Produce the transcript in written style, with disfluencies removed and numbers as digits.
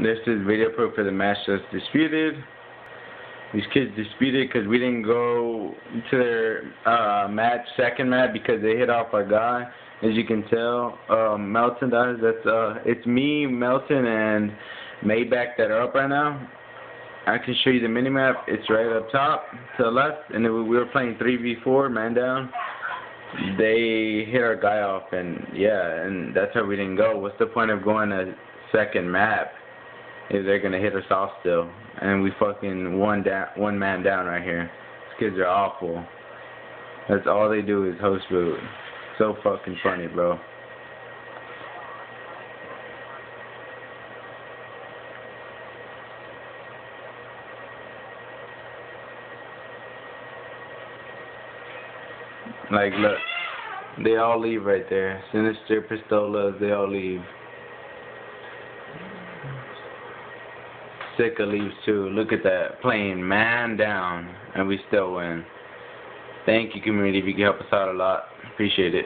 This is video proof for the match that's disputed. These kids disputed because we didn't go to their second match, because they hit off our guy. As you can tell, Melton does. It's me, Melton, and Maybach that are up right now. I can show you the minimap. It's right up top to the left, and then we were playing 3v4, man down. They hit our guy off, and yeah, and that's how we didn't go. What's the point of going a second map if they're gonna hit us off still? And we fucking one man down right here. These kids are awful. That's all they do is host boot. So fucking funny, bro. Like, look, they all leave right there. Sinister, Pistolas, they all leave. Sika leaves too. Look at that. Playing man down, and we still win. Thank you, community. If you can help us out a lot, appreciate it.